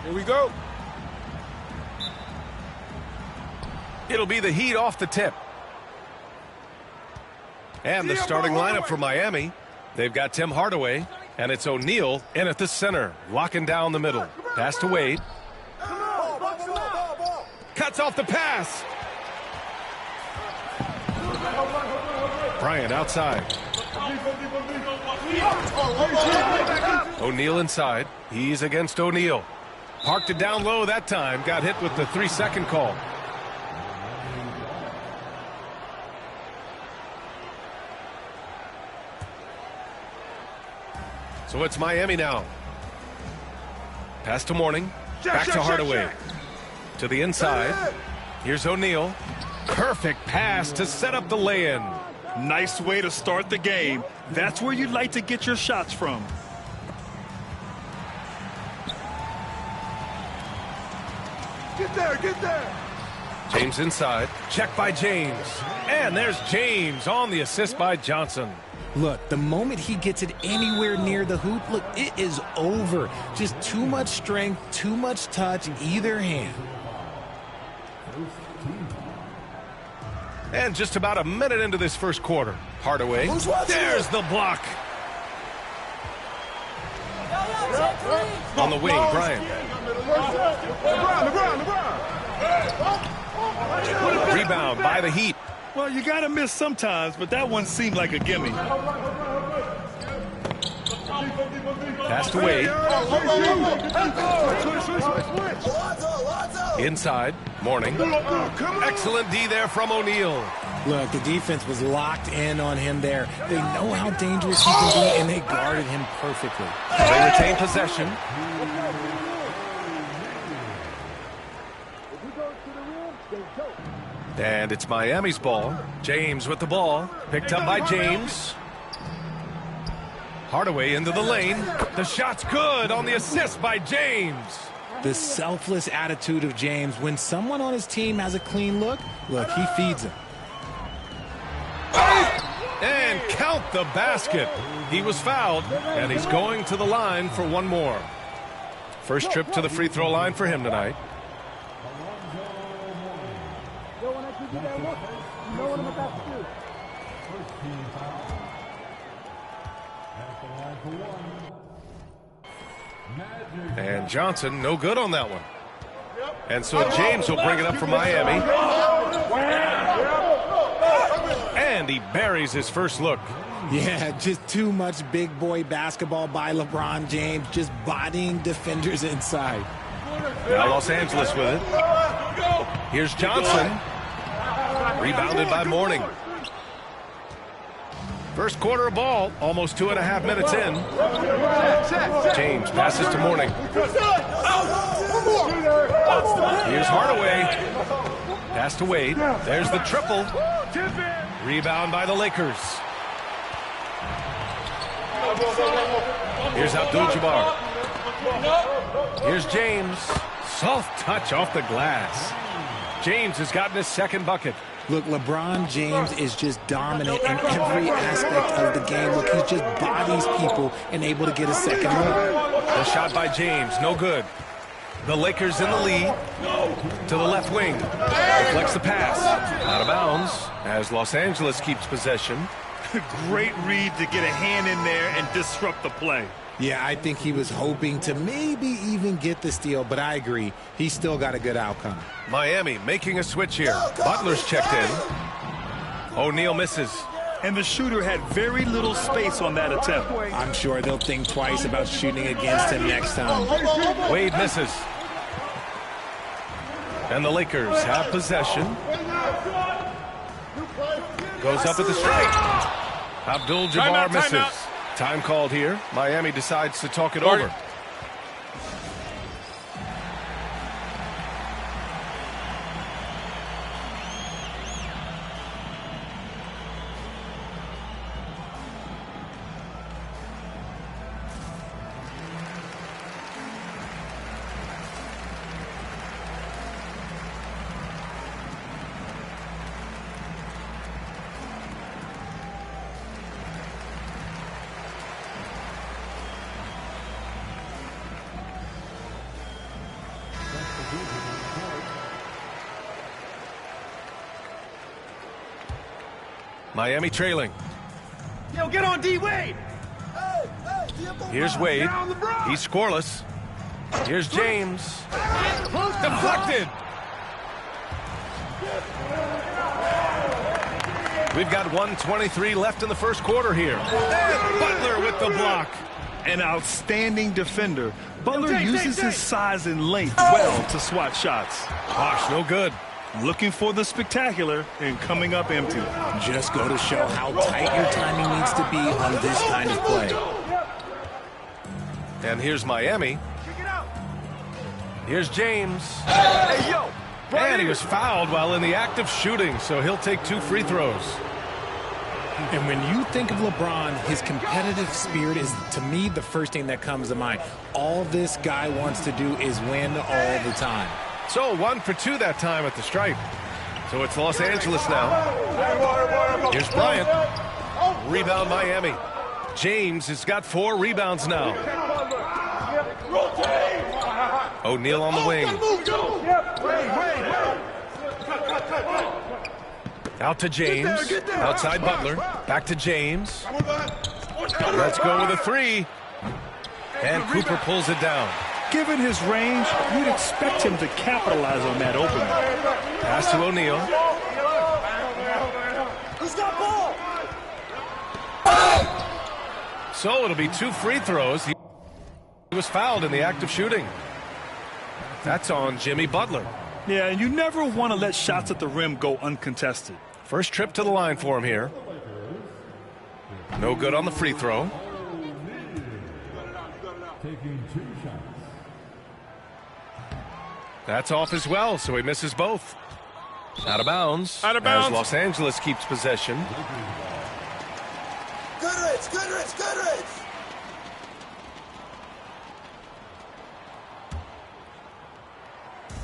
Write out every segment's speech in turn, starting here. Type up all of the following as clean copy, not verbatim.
Here we go. It'll be the Heat off the tip. And the starting lineup for Miami. They've got Tim Hardaway, and it's O'Neal in at the center, locking down the middle. Pass to Wade. Cuts off the pass. Bryant outside. O'Neal inside. He's against O'Neal. Parked it down low that time. Got hit with the 3-second call. So it's Miami now. Pass to Mourning. Back to Hardaway. To the inside. Here's O'Neal. Perfect pass to set up the lay-in. Nice way to start the game. That's where you'd like to get your shots from. Get there, get there. James inside. Check by James. And there's James on the assist by Johnson. Look, the moment he gets it anywhere near the hoop, look, it is over. Just too much strength, too much touch, either hand. And just about a minute into this first quarter. Hardaway. There's the block. On the wing, Bryant. Rebound by the Heat. Well, you got to miss sometimes, but that one seemed like a gimme. Pass to Wade. Inside, Mourning. Excellent D there from O'Neal. Look, the defense was locked in on him there. They know how dangerous he can be, and they guarded him perfectly. They retain possession. And it's Miami's ball. James with the ball. Picked up by James. Hardaway into the lane. The shot's good on the assist by James. The selfless attitude of James. When someone on his team has a clean look, he feeds him. And count the basket. He was fouled, and he's going to the line for one more. First trip to the free throw line for him tonight. And Johnson, no good on that one. And so James will bring it up for Miami. And he buries his first look. Yeah, just too much big boy basketball by LeBron James, just bodying defenders inside. Now Los Angeles with it. Here's Johnson. Rebounded by Mourning. First quarter of ball, almost 2.5 minutes in. James passes to Mourning. Here's Hardaway. Pass to Wade. There's the triple. Rebound by the Lakers. Here's Abdul-Jabbar. Here's James. Soft touch off the glass. James has gotten his second bucket. Look, LeBron James is just dominant in every aspect of the game. Look, he just bodies people and able to get a second look. The shot by James, no good. The Lakers in the lead. To the left wing. Deflects the pass. Out of bounds as Los Angeles keeps possession. Great read to get a hand in there and disrupt the play. Yeah, I think he was hoping to maybe even get the steal, but I agree. He's still got a good outcome. Miami making a switch here. Butler's checked in. O'Neal misses. And the shooter had very little space on that attempt. I'm sure they'll think twice about shooting against him next time. Wade misses. And the Lakers have possession. Goes up at the strike. Abdul-Jabbar misses. Time called here. Miami decides to talk it over. Miami trailing. Yo, get on D. Wade. Here's Wade. He's scoreless. Here's James. Deflected. We've got 1:23 left in the first quarter here. And Butler with the block. An outstanding defender. Butler uses his size and length well to swat shots. Bosh, no good. Looking for the spectacular and coming up empty. Just go to show how tight your timing needs to be on this kind of play. And here's Miami. Here's James. Hey, yo! And he was fouled while in the act of shooting, so he'll take 2 free throws. And when you think of LeBron, his competitive spirit is, to me, the first thing that comes to mind. All this guy wants to do is win all the time. So 1 for 2 that time at the stripe. So it's Los Angeles now. Here's Bryant. Rebound Miami. James has got 4 rebounds now. O'Neal on the wing. Out to James. Outside Butler. Back to James. Let's go with a 3. And Cooper pulls it down. Given his range, you'd expect him to capitalize on that opening. Pass to O'Neal. Who's got ball? So it'll be 2 free throws. He was fouled in the act of shooting. That's on Jimmy Butler. Yeah, and you never want to let shots at the rim go uncontested. First trip to the line for him here. No good on the free throw. That's off as well, so he misses both. Out of bounds. Out of bounds. As Los Angeles keeps possession. Goodrich, Goodrich, Goodrich!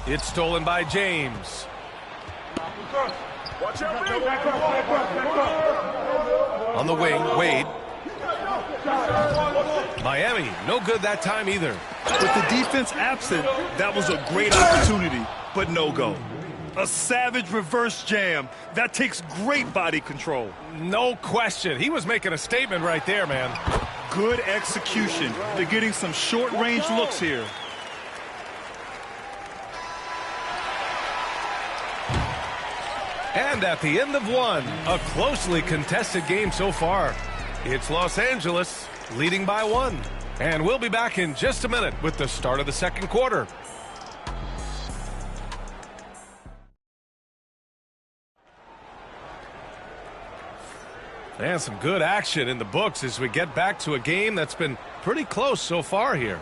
It's stolen by James. Watch out, On the wing, Wade. Miami, no good that time either. With the defense absent, that was a great opportunity, but no go. A savage reverse jam. That takes great body control. No question. He was making a statement right there, man. Good execution. They're getting some short-range looks here. And at the end of 1, a closely contested game so far. It's Los Angeles leading by 1. And we'll be back in just a minute with the start of the second quarter. And some good action in the books as we get back to a game that's been pretty close so far here.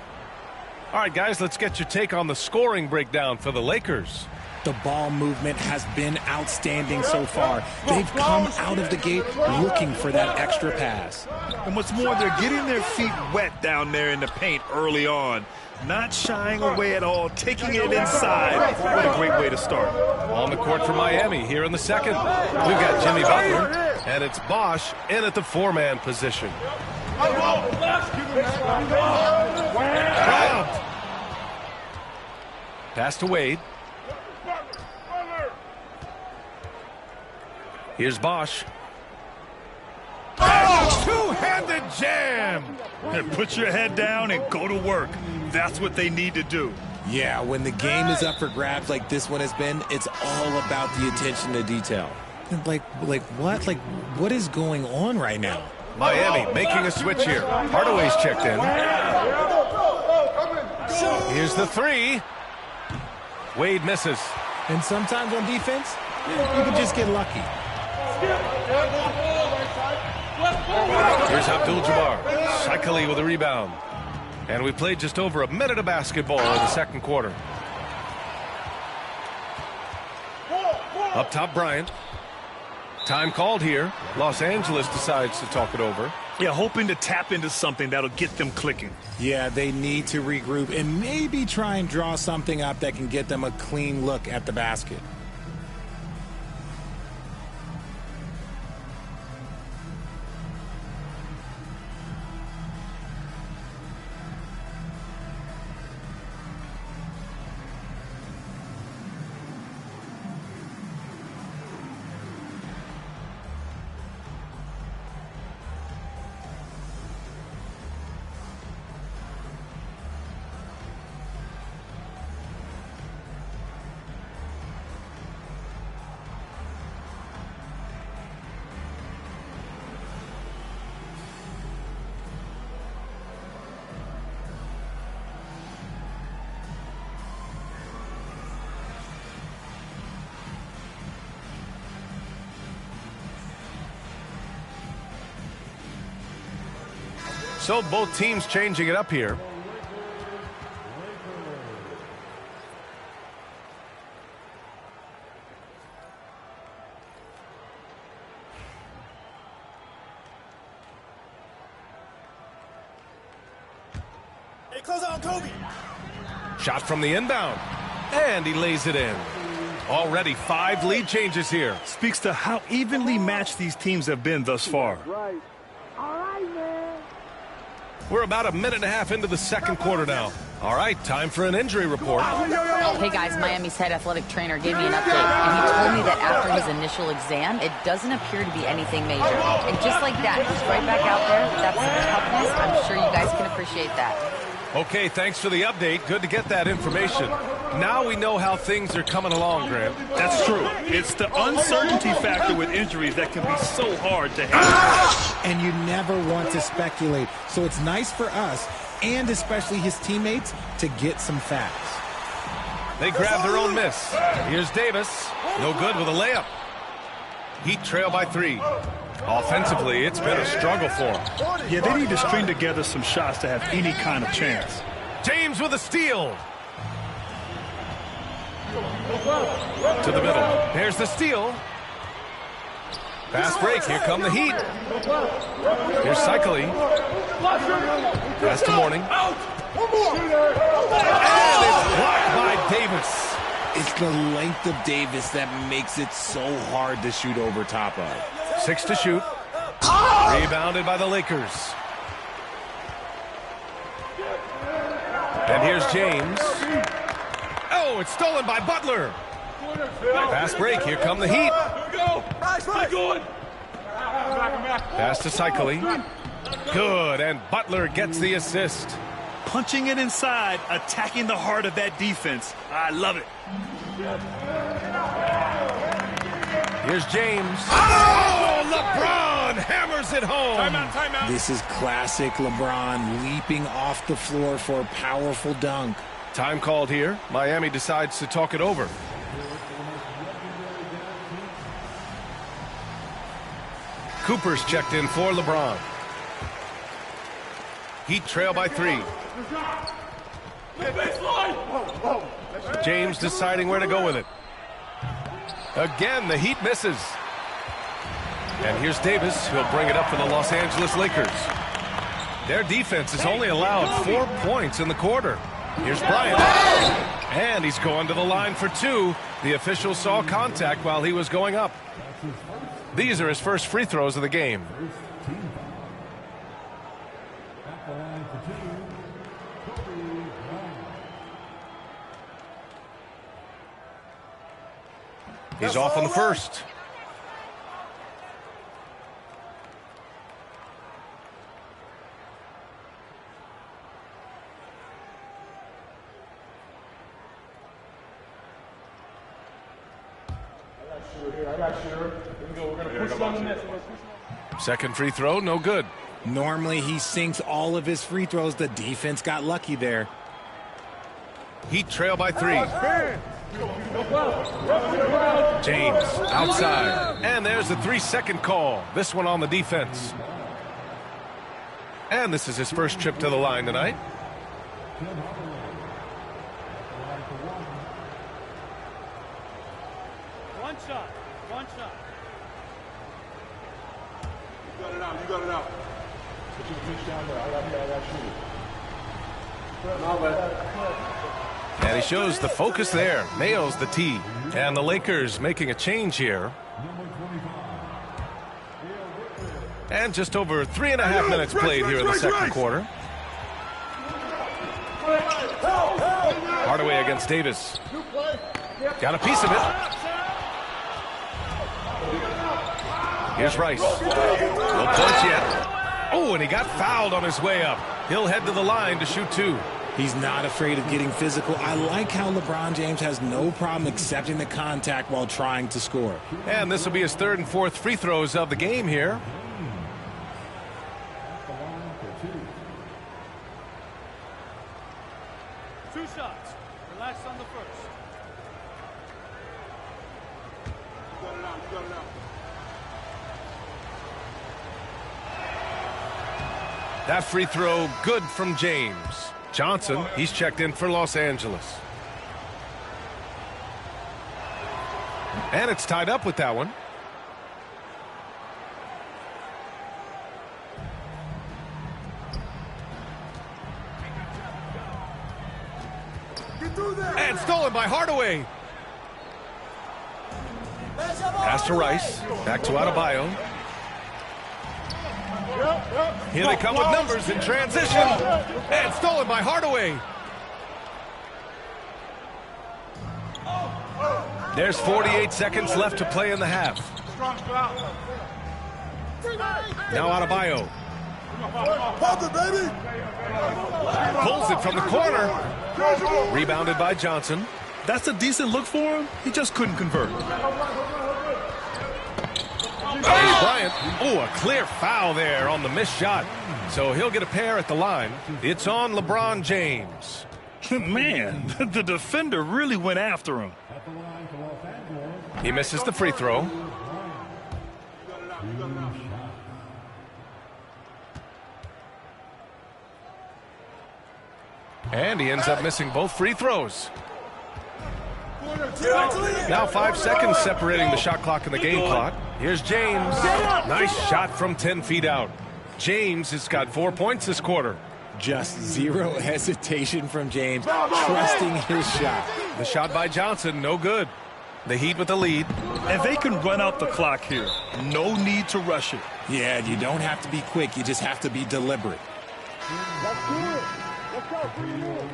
All right, guys, let's get your take on the scoring breakdown for the Lakers. The ball movement has been outstanding so far. They've come out of the gate looking for that extra pass. And what's more, they're getting their feet wet down there in the paint early on. Not shying away at all, taking it inside. What a great way to start. On the court for Miami here in the second. We've got Jimmy Butler, and it's Bosh in at the 4-man position. Robbed. Pass to Wade. Here's Bosh. Two-handed jam. And put your head down and go to work. That's what they need to do. Yeah, when the game is up for grabs like this one has been, it's all about the attention to detail. Like what? Like, what is going on right now? Miami making a switch here. Hardaway's checked in. Here's the 3. Wade misses. And sometimes on defense, you can just get lucky. Here's Abdul-Jabbar. Shikali with a rebound. And we played just over a minute of basketball in the second quarter. Up top, Bryant. Time called here. Los Angeles decides to talk it over. Yeah, hoping to tap into something that'll get them clicking. Yeah, they need to regroup and maybe try and draw something up that can get them a clean look at the basket. So both teams changing it up here. Hey, close out, Kobe. Shot from the inbound. And he lays it in. Already 5 lead changes here. Speaks to how evenly matched these teams have been thus far. We're about a minute and a half into the second quarter now. All right, time for an injury report. Hey guys, Miami's head athletic trainer gave me an update, and he told me that after his initial exam, it doesn't appear to be anything major. And just like that, he's right back out there. That's some toughness. I'm sure you guys can appreciate that. Okay, thanks for the update. Good to get that information. Now we know how things are coming along, Grant. That's true. It's the uncertainty factor with injuries that can be so hard to handle. And you never want to speculate. So it's nice for us, and especially his teammates, to get some facts. They grab their own miss. Here's Davis. No good with a layup. Heat trail by 3. Offensively, it's been a struggle for them. Yeah, they need to string together some shots to have any kind of chance. James with a steal. To the middle. There's the steal. Fast break. Here come the Heat. Here's Cycling. Pass to Morning. And it's blocked by Davis. It's the length of Davis that makes it so hard to shoot over top of. 6 to shoot. Rebounded by the Lakers. And here's James. Oh, it's stolen by Butler. Fast break. Here come the Heat. Pass to Cycling. Good, and Butler gets the assist. Punching it inside, attacking the heart of that defense. I love it. Here's James. Oh, LeBron hammers it home. Timeout. This is classic LeBron leaping off the floor for a powerful dunk. Time called here. Miami decides to talk it over. Cooper's checked in for LeBron. Heat trail by 3. James deciding where to go with it. Again, the Heat misses. And here's Davis. He'll bring it up for the Los Angeles Lakers. Their defense has only allowed 4 points in the quarter. Here's Bryant. And he's going to the line for 2. The official saw contact while he was going up. These are his first free throws of the game. He's off on the first. Second free throw, no good. Normally he sinks all of his free throws. The defense got lucky there. Heat trail by 3. James outside. And there's the 3-second call. This one on the defense. And this is his first trip to the line tonight. One shot. You got it out. Put your pitch down there. I got shoot. And he shows the focus there. Nails the tee. And the Lakers making a change here. And just over 3.5 minutes played here in the second quarter. Hardaway against Davis. Got a piece of it. Here's Rice. No points yet. Oh, and he got fouled on his way up. He'll head to the line to shoot 2. He's not afraid of getting physical. I like how LeBron James has no problem accepting the contact while trying to score. And this will be his 3rd and 4th free throws of the game here. Two shots. Relax on the first. You got it out. That free throw good from James. Johnson, he's checked in for Los Angeles. And it's tied up with that one. And stolen by Hardaway. Pass to Rice. Back to Adebayo. Here they come with numbers in transition. And stolen by Hardaway. There's 48 seconds left to play in the half. Now Adebayo. Pulls it from the corner. Rebounded by Johnson. That's a decent look for him. He just couldn't convert. Bryant. Oh, a clear foul there on the missed shot. So he'll get a pair at the line. It's on LeBron James. Man, the defender really went after him. He misses the free throw. And he ends up missing both free throws. Now 5 seconds separating the shot clock and the game clock. Here's James. Nice shot from 10 feet out. James has got 4 points this quarter. Just zero hesitation from James, trusting his shot. The shot by Johnson, no good. The Heat with the lead. And they can run out the clock here. No need to rush it. Yeah, you don't have to be quick. You just have to be deliberate. Let's do it. Let's go. Bring it in.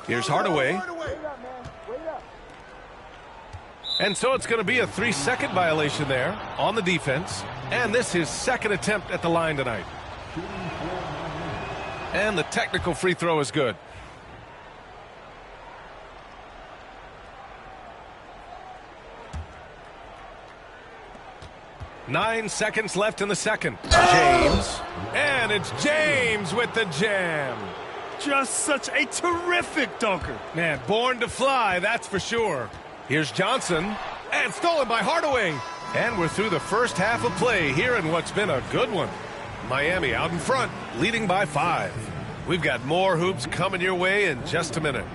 Here's Hardaway. And so it's going to be a 3-second violation there on the defense. And this is his second attempt at the line tonight. And the technical free throw is good. Nine seconds left in the second. James. And it's James with the jam. Just such a terrific dunker. Man, born to fly, that's for sure. Here's Johnson. And stolen by Hardaway. And we're through the first half of play here in what's been a good one. Miami out in front, leading by 5. We've got more hoops coming your way in just a minute.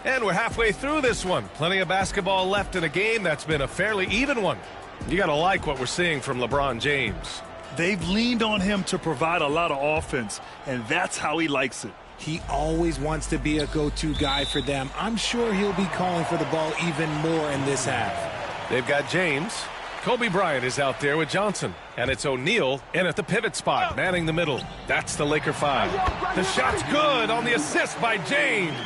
And we're halfway through this one. Plenty of basketball left in a game that's been a fairly even one. You got to like what we're seeing from LeBron James. They've leaned on him to provide a lot of offense, and that's how he likes it. He always wants to be a go-to guy for them. I'm sure he'll be calling for the ball even more in this half. They've got James. Kobe Bryant is out there with Johnson. And it's O'Neal in at the pivot spot, manning the middle. That's the Laker 5. The shot's good on the assist by James.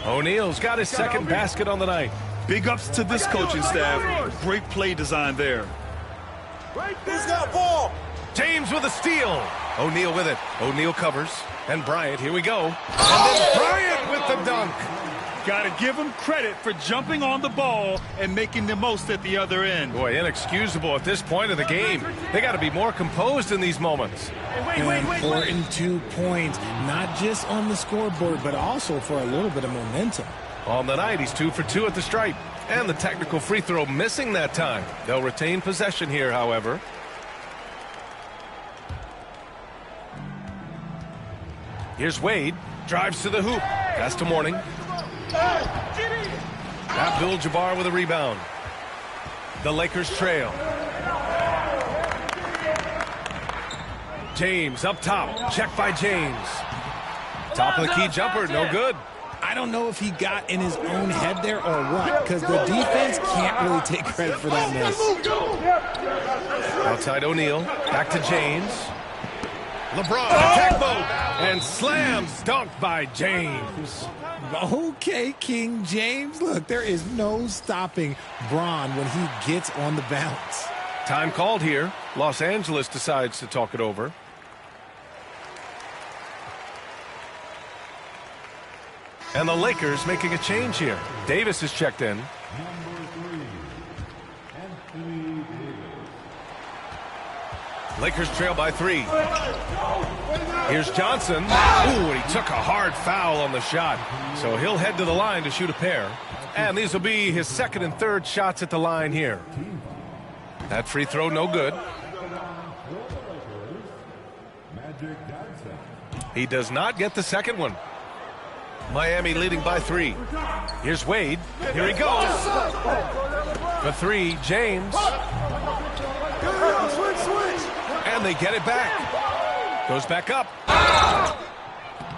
O'Neal's got his second basket on the night. Big ups to this coaching staff. Great play design there. Who's got ball? James with a steal. O'Neal with it. O'Neal covers. And Bryant, here we go. And then Bryant with the dunk. Got to give him credit for jumping on the ball and making the most at the other end. Boy, inexcusable at this point of the game. They got to be more composed in these moments. Important 2 points, not just on the scoreboard, but also for a little bit of momentum. On the night, he's 2 for 2 at the stripe. And the technical free throw missing that time. They'll retain possession here, however. Here's Wade. Drives to the hoop. Pass to Mourning. Abdul-Jabbar with a rebound. The Lakers trail. James up top. Check by James. Top of the key jumper. No good. I don't know if he got in his own head there or what, because the defense can't really take credit for that miss. Outside O'Neal. Back to James. LeBron, attack mode. And slams dunked by James. Okay, King James. Look, there is no stopping Bron when he gets on the bounce. Time called here. Los Angeles decides to talk it over. And the Lakers making a change here. Davis is checked in. Lakers trail by 3. Here's Johnson. Ooh, and he took a hard foul on the shot. So he'll head to the line to shoot a pair. And these will be his second and third shots at the line here. That free throw no good. He does not get the second one. Miami leading by 3. Here's Wade. Here he goes. For 3, James. And they get it back. Goes back up.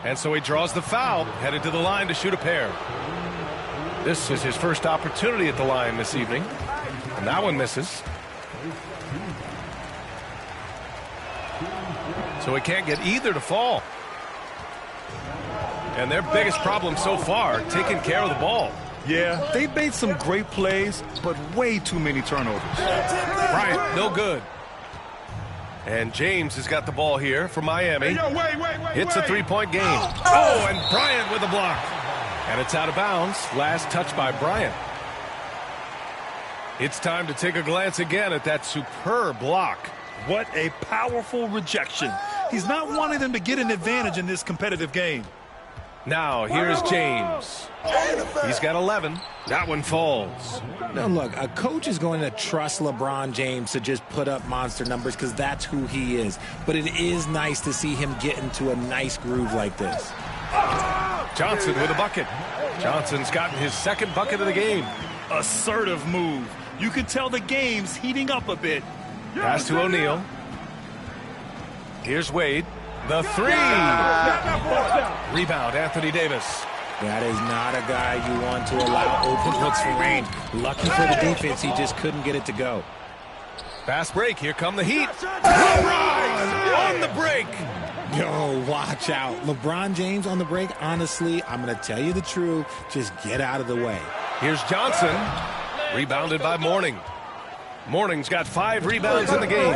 And so he draws the foul, headed to the line to shoot a pair. This is his first opportunity at the line this evening. And that one misses. So he can't get either to fall. And their biggest problem so far, taking care of the ball. Yeah, they've made some great plays, but way too many turnovers. Bryant, no good. And James has got the ball here for Miami. Hits a three-point game. Oh, and Bryant with a block. And it's out of bounds. Last touch by Bryant. It's time to take a glance again at that superb block. What a powerful rejection. He's not wanting them to get an advantage in this competitive game. Now, here's James. He's got 11. That one falls. Now, look, a coach is going to trust LeBron James to just put up monster numbers because that's who he is. But it is nice to see him get into a nice groove like this. Johnson with a bucket. Johnson's gotten his second bucket of the game. Assertive move. You can tell the game's heating up a bit. Pass to O'Neal. Here's Wade. The 3. Rebound, Anthony Davis. That is not a guy you want to allow open looks for range. Lucky for the defense, he just couldn't get it to go. Fast break. Here come the Heat. LeBron on the break. Yo, watch out. LeBron James on the break, honestly, I'm going to tell you the truth. Just get out of the way. Here's Johnson. Rebounded by Mourning. Mourning's got 5 rebounds in the game.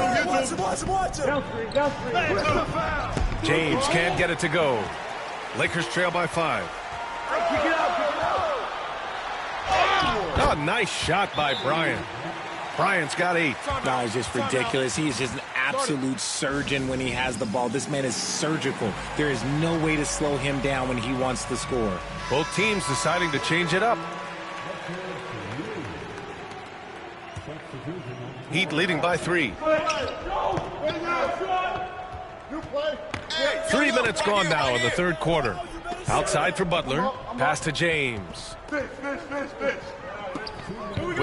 James can't get it to go. Lakers trail by 5. Oh, nice shot by Bryant. Bryant's got 8. No, it's just ridiculous. He is just an absolute surgeon when he has the ball. This man is surgical. There is no way to slow him down when he wants to score. Both teams deciding to change it up. Heat leading by 3. 3 minutes gone now in the third quarter. Outside for Butler. Pass to James. With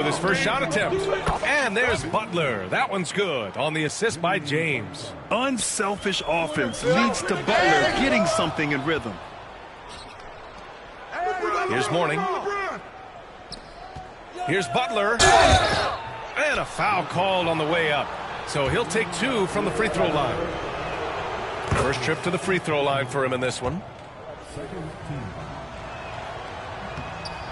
his first shot attempt. And there's Butler. That one's good on the assist by James. Unselfish offense leads to Butler getting something in rhythm. Here's Mourning. Here's Butler. And a foul called on the way up. So he'll take 2 from the free throw line. First trip to the free throw line for him in this one.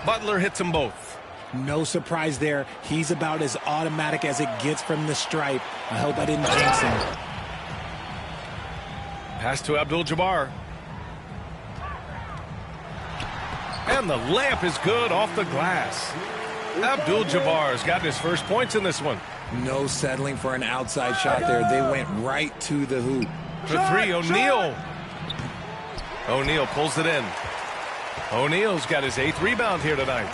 Butler hits them both. No surprise there. He's about as automatic as it gets from the stripe. I hope I didn't jinx him. Pass to Abdul-Jabbar. And the layup is good off the glass. Abdul-Jabbar's gotten his first points in this one. No settling for an outside shot there. They went right to the hoop. For 3, O'Neal. O'Neal pulls it in. O'Neal's got his 8th rebound here tonight.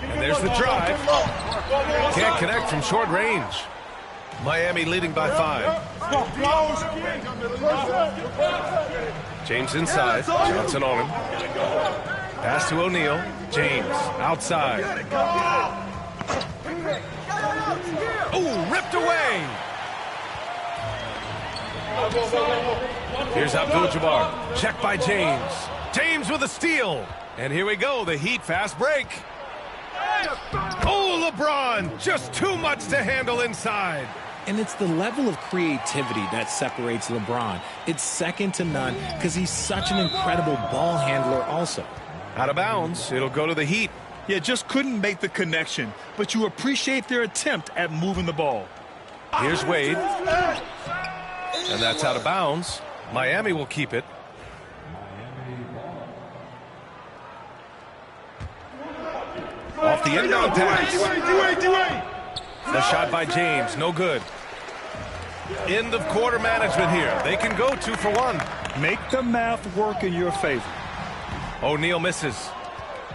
And there's the drive. Can't connect from short range. Miami leading by 5. James inside. Johnson on him. Pass to O'Neal. James outside. Oh, ripped away. Here's Abdul-Jabbar. Check by James. James with a steal. And here we go, the Heat fast break. Oh, LeBron, just too much to handle inside. And it's the level of creativity that separates LeBron. It's second to none because he's such an incredible ball handler also. Out of bounds, it'll go to the Heat. Yeah, just couldn't make the connection, but you appreciate their attempt at moving the ball. Here's Wade. And that's out of bounds. Miami will keep it. Off the inbound pass. The shot by James, no good. End of quarter management here. They can go 2 for 1. Make the math work in your favor. O'Neal misses.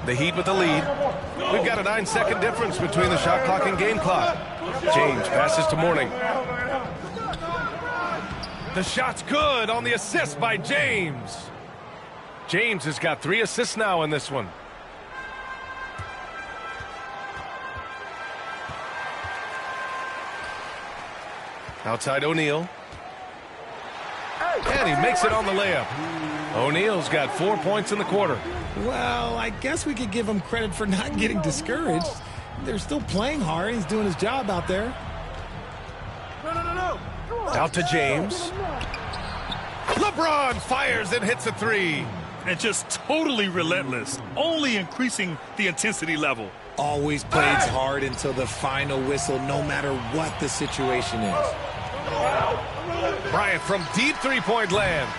The Heat with the lead. We've got a 9-second difference between the shot clock and game clock. James passes to Mourning. The shot's good on the assist by James. James has got 3 assists now in this one. Outside O'Neal. And he makes it on the layup. O'Neal's got 4 points in the quarter. Well, I guess we could give him credit for not getting discouraged. They're still playing hard. He's doing his job out there. Out to James. LeBron fires and hits a 3. And just totally relentless, only increasing the intensity level. Always plays hard until the final whistle, no matter what the situation is. Bryant from deep three-point land.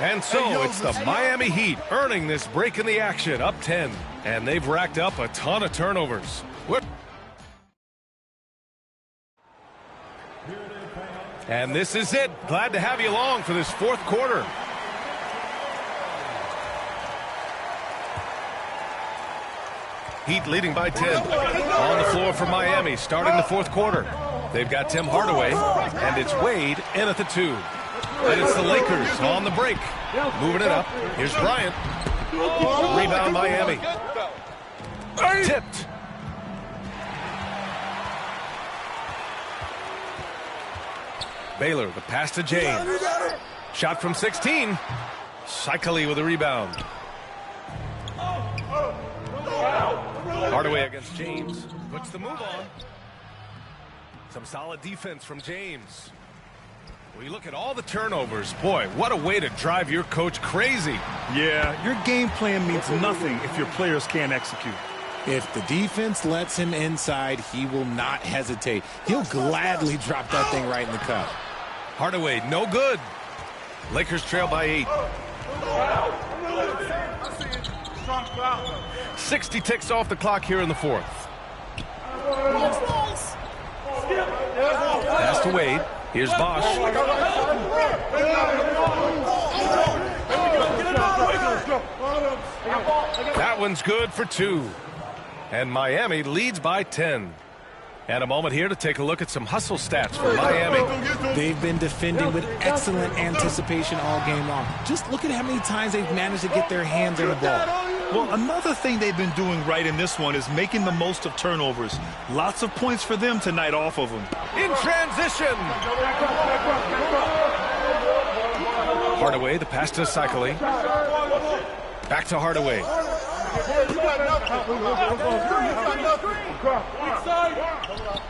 And so it's the Miami Heat earning this break in the action, up 10. And they've racked up a ton of turnovers. And this is it. Glad to have you along for this fourth quarter. Heat leading by 10. On the floor for Miami, starting the fourth quarter. They've got Tim Hardaway, and it's Wade in at the 2. And it's the Lakers on the break. Moving it up. Here's Bryant. Rebound Miami. Tipped. Baylor, the pass to James. Shot from 16. Shikely with a rebound. Hardaway against James. Puts the move on. Some solid defense from James. Well, you look at all the turnovers. Boy, what a way to drive your coach crazy. Yeah, your game plan means nothing if your players can't execute. If the defense lets him inside, he will not hesitate. He'll gladly drop that thing right in the cup. Hardaway, no good. Lakers trail by 8. 60 ticks off the clock here in the fourth. Pass to Wade. Here's Bosch. That one's good for 2. And Miami leads by 10. And a moment here to take a look at some hustle stats for Miami. They've been defending with excellent anticipation all game long. Just look at how many times they've managed to get their hands on the ball. Well, another thing they've been doing right in this one is making the most of turnovers. Lots of points for them tonight off of them. In transition. Hardaway, the pass to Shikely. Back to Hardaway.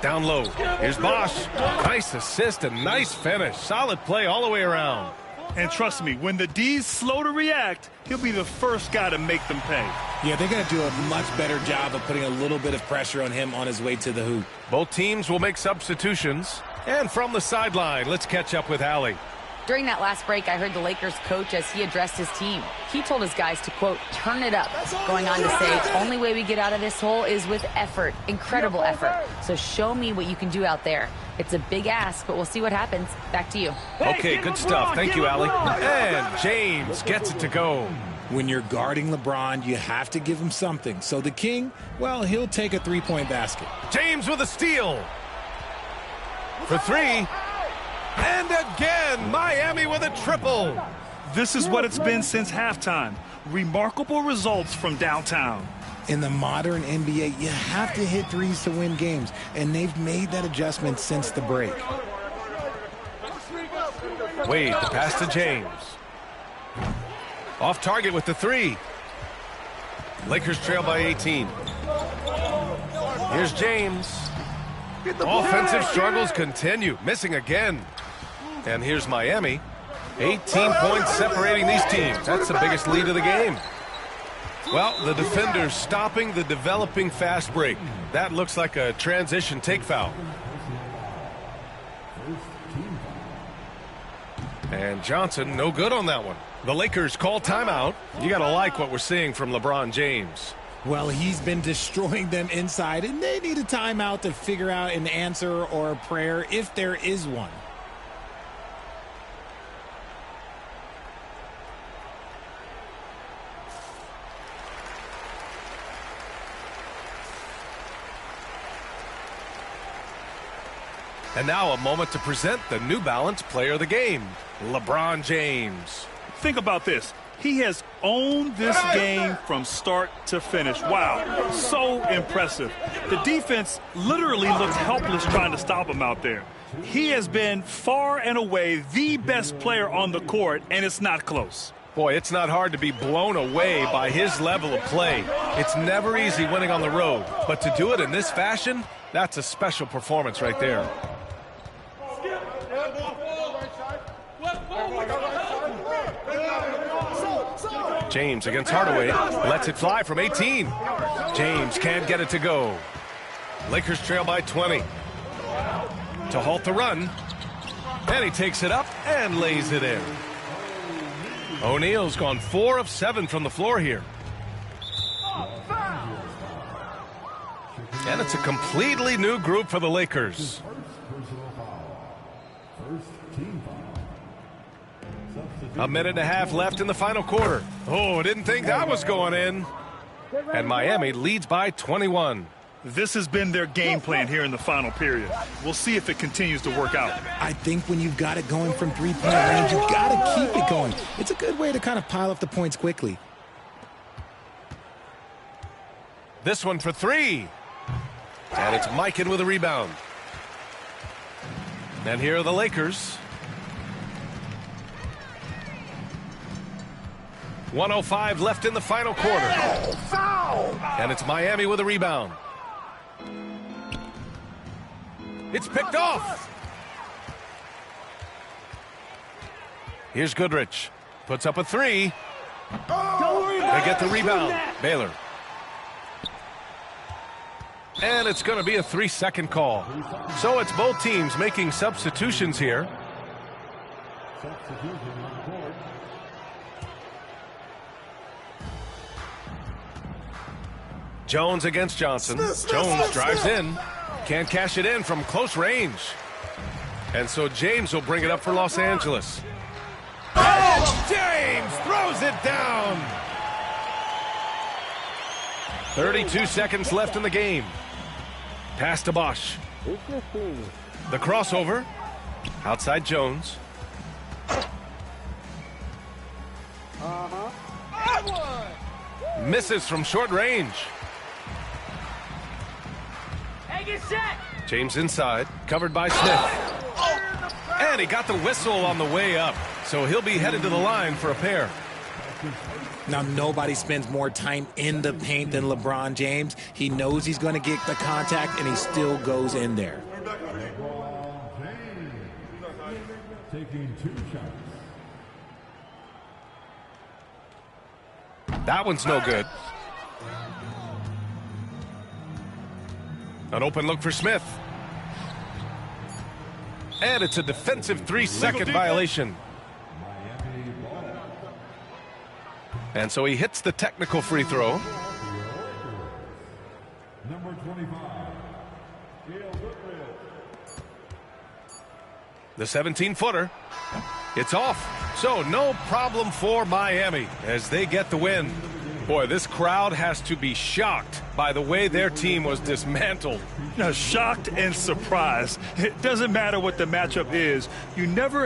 Down low. Here's Bosch. Nice assist and nice finish. Solid play all the way around. And trust me, when the D's slow to react, he'll be the first guy to make them pay. Yeah, they're going to do a much better job of putting a little bit of pressure on him on his way to the hoop. Both teams will make substitutions. And from the sideline, let's catch up with Allie. During that last break, I heard the Lakers coach as he addressed his team. He told his guys to, quote, turn it up, going on to say, only way we get out of this hole is with effort, incredible effort. So show me what you can do out there. It's a big ask, but we'll see what happens. Back to you. Okay, good stuff. Thank you, Allie. And James gets it to go. When you're guarding LeBron, you have to give him something. So the King, well, he'll take a three-point basket. James with a steal. For 3. And again, Miami with a triple. This is what it's been since halftime. Remarkable results from downtown. In the modern NBA, you have to hit threes to win games, and they've made that adjustment since the break. Wade, the pass to James. Off target with the 3. Lakers trail by 18. Here's James. Offensive struggles continue, missing again. And here's Miami. 18 points separating these teams. That's the biggest lead of the game. Well, the defender's stopping the developing fast break. That looks like a transition take foul. And Johnson, no good on that one. The Lakers call timeout. You got to like what we're seeing from LeBron James. Well, he's been destroying them inside, and they need a timeout to figure out an answer or a prayer if there is one. And now a moment to present the New Balance Player of the Game, LeBron James. Think about this. He has owned this game from start to finish. Wow, so impressive. The defense literally looks helpless trying to stop him out there. He has been far and away the best player on the court, and it's not close. Boy, it's not hard to be blown away by his level of play. It's never easy winning on the road, but to do it in this fashion, that's a special performance right there. James against Hardaway, lets it fly from 18. James can't get it to go. Lakers trail by 20. To halt the run, and he takes it up and lays it in. O'Neal's gone 4 of 7 from the floor here. And it's a completely new group for the Lakers. A minute and a half left in the final quarter. Oh, didn't think that was going in. And Miami leads by 21. This has been their game plan here in the final period. We'll see if it continues to work out. I think when you've got it going from three-point range, you've got to keep it going. It's a good way to kind of pile up the points quickly. This one for 3. And it's Mikan with a rebound. And here are the Lakers. 1:05 left in the final quarter. And it's Miami with a rebound. It's picked off. Here's Goodrich. Puts up a 3. They get the rebound. Baylor. And it's going to be a 3-second call. So it's both teams making substitutions here. Jones against Johnson. Jones drives in. Can't cash it in from close range. And so James will bring it up for Los Angeles. And James throws it down. 32 seconds left in the game. Pass to Bosch. The crossover. Outside Jones. Misses from short range. James inside, covered by Smith. And he got the whistle on the way up, so he'll be headed to the line for a pair. Now, nobody spends more time in the paint than LeBron James. He knows he's going to get the contact, and he still goes in there. Taking 2 shots. That one's no good. An open look for Smith. And it's a defensive 3-second violation. And so he hits the technical free throw. Number 25. The 17-footer. It's off. So no problem for Miami as they get the win. Boy, this crowd has to be shocked by the way their team was dismantled. Shocked and surprised. It doesn't matter what the matchup is. You never